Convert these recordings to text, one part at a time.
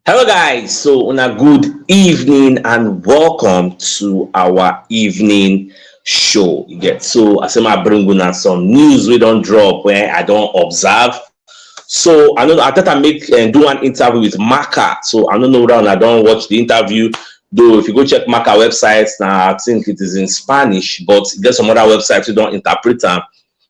Hello guys, so on a good evening and welcome to our evening show. You get so I say my bring una some news we don't drop where I don't observe. So I know Arteta make do an interview with Marca. So I don't know that I don't watch the interview. Though if you go check Marca websites now, I think it is in Spanish, but there's some other websites who don't interpret them.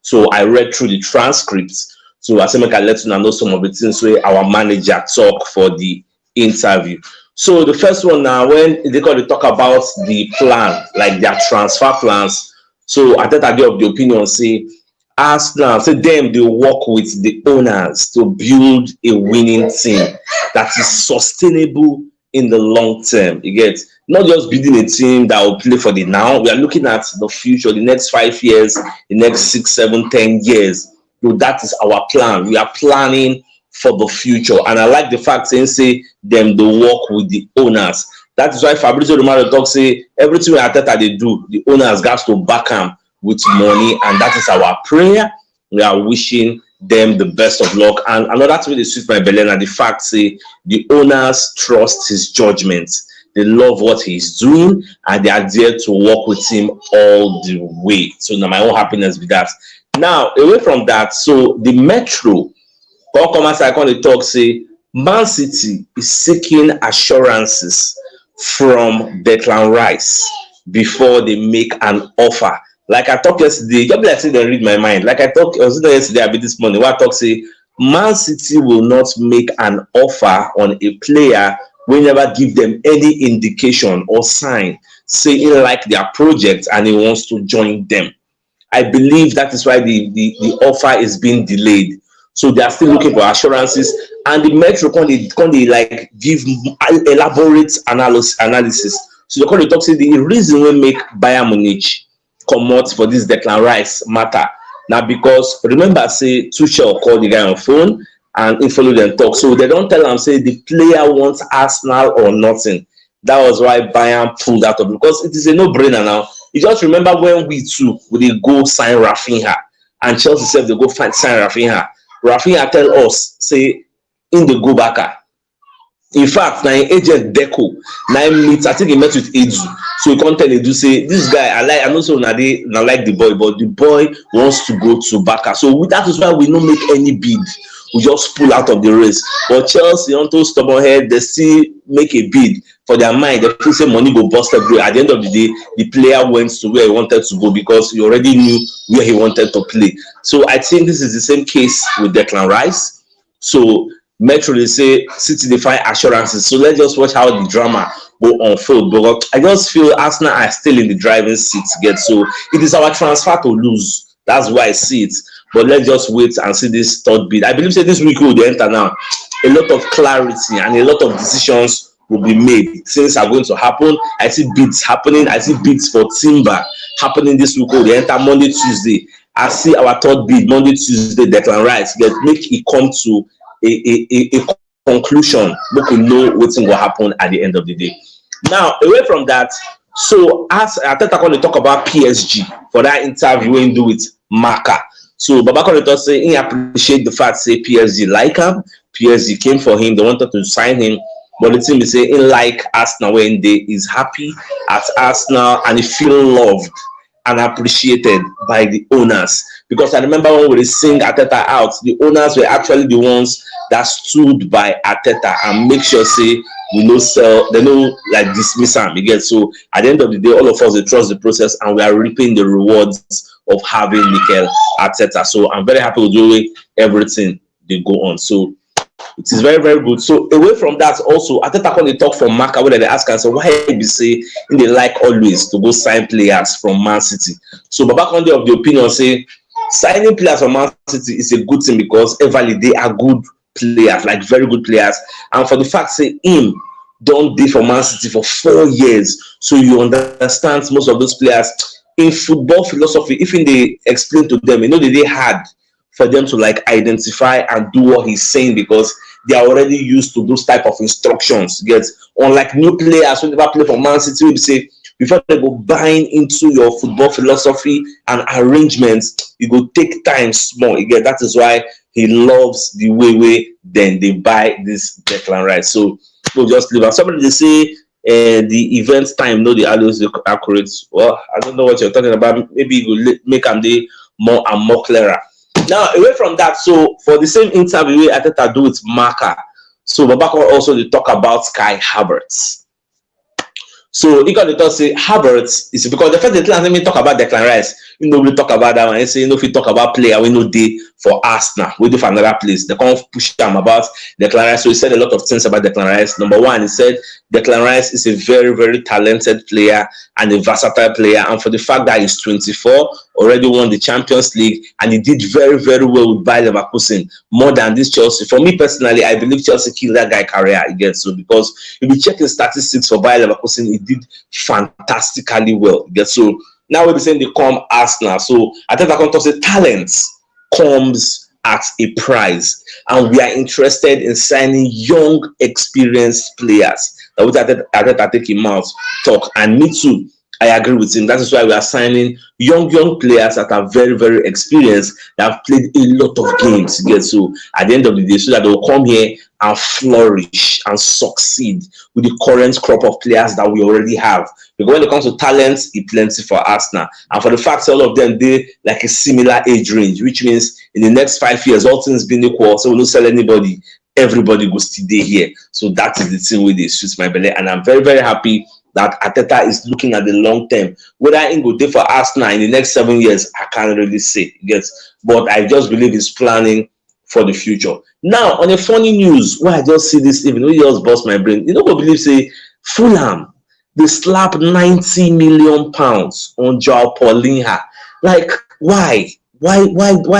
So I read through the transcripts. So I say make I let you know some of the things where our manager talk for the interview. So the first one now, when they got to talk about the plan, like their transfer plans. So Arteta give the opinion say Arsenal say them they work with the owners to build a winning team that is sustainable in the long term. You get not just building a team that will play for the now. We are looking at the future, the next 5 years, the next 6, 7, 10 years. So that is our plan. We are planning for the future. And I like the fact saying say them they work with the owners. That is why Fabrizio Romano talk say everything Arteta they do, the owners got to back them with money, and that is our prayer. We are wishing them the best of luck. And another thing that suits my belly and the fact say the owners trust his judgment. They love what he's doing and they are there to work with him all the way. So now my own happiness with that. Now, away from that, so the Metro come as I can talk say Man City is seeking assurances from Declan Rice before they make an offer. Like I talked yesterday, just like say they read my mind. Like I talked yesterday, I be this morning. What I talk say Man City will not make an offer on a player we never give them any indication or sign saying like their project and he wants to join them. I believe that is why the offer is being delayed. So they are still looking for assurances, and the Metro can they like give elaborate analysis. So they can talk say the reason we make Bayern Munich come out for this Declan Rice matter now because remember say Tuchel called the guy on phone and he follow them talk. So they don't tell them say the player wants Arsenal or nothing. That was why Bayern pulled out of because it is a no-brainer now. You just remember when we they go sign Rafinha and Chelsea said they go sign Rafinha. Rafinha tell us say in the go backer. In fact, now agent Deco, 9 minutes, I think he met with Edu. So he can't tell Edu say this guy I know so now they like the boy, but the boy wants to go to Baka. So that is why we don't make any bid. We just pull out of the race. But Chelsea, on to stubborn head, they still make a bid for their mind. They feel say money go bust everywhere. At the end of the day, the player went to where he wanted to go because he already knew where he wanted to play. So I think this is the same case with Declan Rice. So Metro they say City they find assurances. So let's just watch how the drama will unfold. But I just feel Arsenal are still in the driving seat yet. So it is our transfer to lose. That's why I see it. But let's just wait and see this third bid. I believe say this week will enter now. A lot of clarity and a lot of decisions will be made. Things are going to happen. I see bids happening. I see bids for Timber happening this week. They enter Monday, Tuesday. I see our third bid Monday, Tuesday. Declan Rice make it come to a conclusion. We can know what will happen at the end of the day. Now, away from that, so as Arteta going to talk about PSG for that interview when do with Marca. So Baba Koneto say he appreciate the fact say PSG like him. PSG came for him. They wanted to sign him. But the team is saying he like Arsenal when they is happy at Arsenal and he feel loved and appreciated by the owners. Because I remember when we sing Arteta out, the owners were actually the ones that stood by Arteta and make sure say we no sell, they no like dismiss him again. So at the end of the day, all of us they trust the process and we are reaping the rewards of having Mikel Arteta. So I'm very happy with the way everything they go on. So it is very, very good. So away from that, also Arteta when they talk from Marca, where they ask and say why they say in they like always to go sign players from Man City. So Baba Conde of the opinion say signing players from Man City is a good thing because everly they are good players, like very good players. And for the fact say him don't be for Man City for 4 years, so you understand most of those players in football philosophy. If they explain to them, you know, they hard for them to like identify and do what he's saying because they are already used to those type of instructions. Get unlike new players who never play for Man City, we say before they go buying into your football philosophy and arrangements, it go take time small. Again, that is why he loves the way then they buy this Declan Rice. So we'll just leave. And somebody they say the event time, no, the always accurate. Well, I don't know what you're talking about. Maybe it will make them day more and more clearer. Now, away from that, so for the same interview Arteta do with Marker, so Babako also they talk about Kai Havertz. So he got the talk say Havertz is because the first let me talk about Declan Rice. You know, we talk about that one. I say, you know, if we talk about player, we know day for Arsenal, we do for another place. They can't push them about Declan Rice. So he said a lot of things about Declan Rice. Number one, he said Declan Rice is a very, very talented player and a versatile player. And for the fact that he's 24, already won the Champions League, and he did very, very well with Bayer Leverkusen, more than this Chelsea. For me personally, I believe Chelsea killed that guy career again. So because if you check his statistics for Bayer Leverkusen, he did fantastically well. So now we're saying they come Arsenal. So I think I can talk say talent comes at a price, and we are interested in signing young, experienced players. That would I take him out talk, and me too. I agree with him. That is why we are signing young players that are very, very experienced, that have played a lot of games. So at the end of the day, so that they will come here and flourish and succeed with the current crop of players that we already have. Because when it comes to talents, it's plenty for Arsenal. And for the fact all of them, they like a similar age range, which means in the next 5 years, all things being equal, so we don't sell anybody. Everybody goes to stay here. So that is the thing with this suits my belly. And I'm very, very happy that Arteta is looking at the long term. Whether he will do for Arsenal in the next 7 years, I can't really say. Yes, but I just believe he's planning for the future. Now, on a funny news, where I just see this evening, we just bust my brain. You know what I believe? Say Fulham, they slapped 90 million pounds on Joao Paulinho. Like, why? Why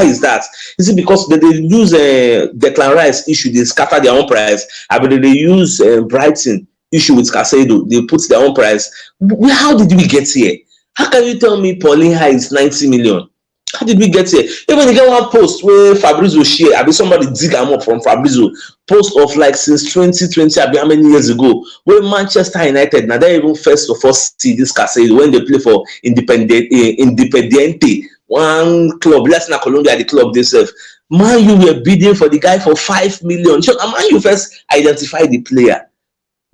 is that? Is it because they use Declan Rice issue, they scatter their own price? I mean, they use Brighton issue with Casado, they put their own price. How did we get here? How can you tell me Paulinho is 90 million? How did we get here? Even you get one post where Fabrizio share, I mean somebody dig them up from Fabrizio, post of like since 2020, I mean how many years ago, where Manchester United, now they even first of all see this Casado when they play for Independiente, one club, let's not Colombia, the club themselves. Man, you were bidding for the guy for 5 million. So, man, you first identify the player.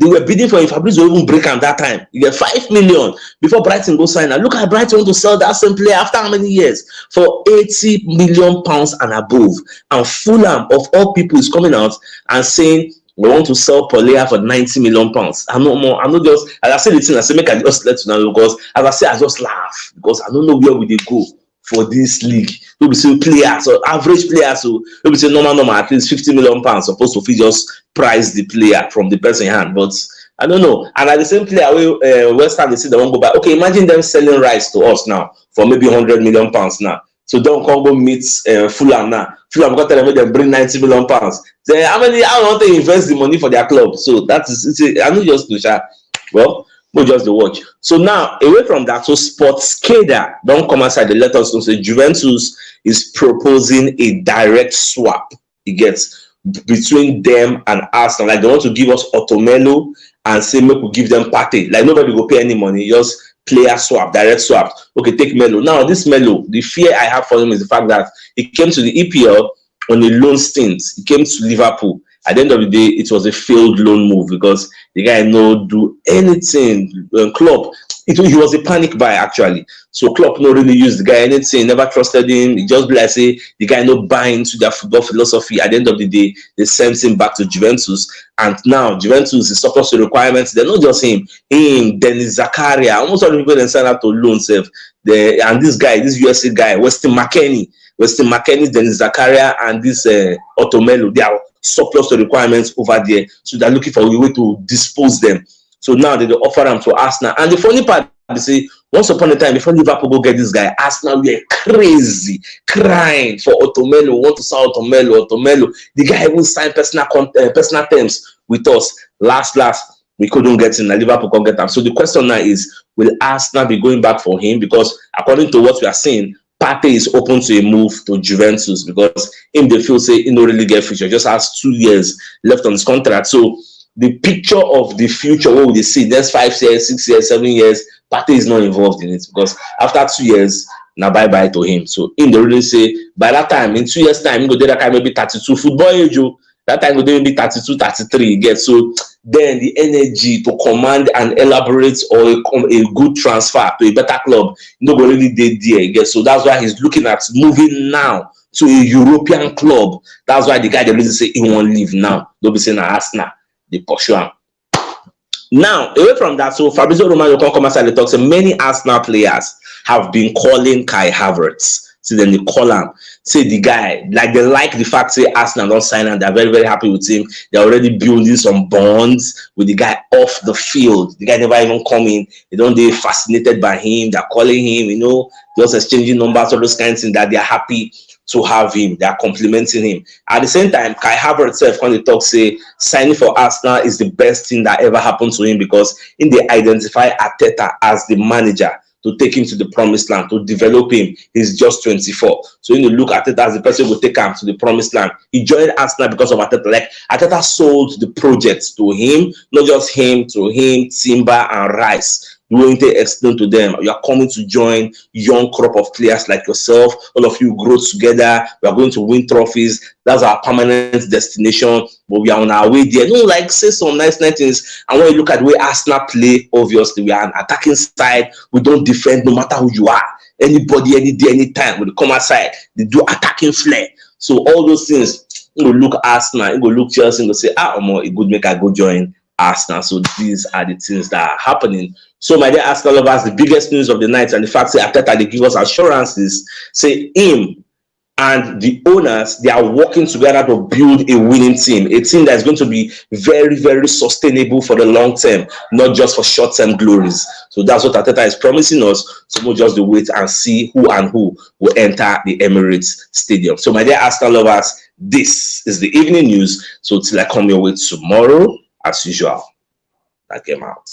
They were bidding for him. Fabrizio even break him that time. You get 5 million before Brighton go sign. Now look at Brighton want to sell that same player after how many years? For 80 million pounds and above. And Fulham, of all people, is coming out and saying we want to sell Paulinho for 90 million pounds. I'm not just, as I say the thing, I say make I just let you know, because as I say, I just laugh because I don't know where we they go for this league. We will say players, so average players, so we will say normal, at least 50 million pounds supposed to just price the player from the person hand. But I don't know. And at the same player, West Ham, they say they won't go back. Okay, imagine them selling Rice to us now for maybe 100 million pounds now. So don't come go meet Fulham now. Fulham got to them bring 90 million pounds. Then how want to invest the money for their club? So that is, I know just to well, we'll just the watch. So now, away from that, so Sportskader don't come outside. They let us know. So Juventus is proposing a direct swap. It gets between them and Arsenal. Like they want to give us Otomelo and say make we give them Partey. Like nobody will pay any money. Just player swap, direct swap. Okay, take Melo. Now this Melo, the fear I have for him is the fact that he came to the EPL on a loan stint. He came to Liverpool. At the end of the day, it was a failed loan move because the guy no do anything. Klopp, he was a panic buy actually. So Klopp no really used the guy anything, never trusted him. He just be like say the guy no buy into their football philosophy. At the end of the day, they sent him back to Juventus, and now Juventus is surplus to requirements. They're not just him, Dennis Zakaria, almost all the people they send out to loan self. And this guy, this USA guy, Weston McKennie, Dennis Zakaria, and this Otomelo, they are surplus to requirements over there, so they're looking for a way to dispose them. So now they offer them to Arsenal. And the funny part, they say, once upon a time, before Liverpool go get this guy, Arsenal were crazy, crying for Otomelo, want to sell Otomelo. The guy even signed personal terms with us. Last, we couldn't get him, and Liverpool can't get him. So the question now is, will Arsenal be going back for him? Because according to what we are seeing, Partey is open to a move to Juventus because him they feel say he don't really get future, just has 2 years left on his contract. So the picture of the future, what will they see next 5 years, 6 years, 7 years, Partey is not involved in it because after 2 years, now bye to him. So in the really say by that time, in 2 years' time, he go there that guy maybe 32 football age. That time we don't be 32, 33. You get so then the energy to command and elaborate or a good transfer to a better club, nobody really did there. You get so that's why he's looking at moving now to a European club. That's why the guy they really say he won't leave now. Don't be saying Arsenal, they pursue him. Now, away from that, so Fabrizio Romano can come outside and talk. So many Arsenal players have been calling Kai Havertz. So then they call him, say the guy, like they like the fact say Arsenal don't sign and they're very, very happy with him. They're already building some bonds with the guy off the field. The guy never even come in. They don't they fascinated by him. They're calling him, you know, just exchanging numbers, all those kinds of things that they're happy to have him. They are complimenting him. At the same time, Kai Havertz when they talk say signing for Arsenal is the best thing that ever happened to him because in they identify Arteta as the manager to take him to the promised land, to develop him. He's just 24. So when you look at Arteta as the person who will take him to the promised land, he joined Arsenal because of Arteta. Like Arteta sold the project to him, not just him, to him, Timber and Rice. You want to explain to them, you are coming to join young crop of players like yourself. All of you grow together. We are going to win trophies. That's our permanent destination. But we are on our way there. No, like say some nice things. And when you look at the way Arsenal play, obviously we are an attacking side. We don't defend no matter who you are. Anybody, any day, anytime. When they come outside, they do attacking flair. So all those things, you go look Arsenal, you go look Chelsea, and go say, it good make I go join Arsenal. So these are the things that are happening. So my dear Arsenal lovers, the biggest news of the night and the fact that Arteta they give us assurances, say him and the owners, they are working together to build a winning team, a team that is going to be very, very sustainable for the long term, not just for short-term glories. So that's what Arteta is promising us. So we'll just wait and see who will enter the Emirates Stadium. So my dear Arsenal lovers, this is the evening news. So till I come your way tomorrow, as usual, I came out.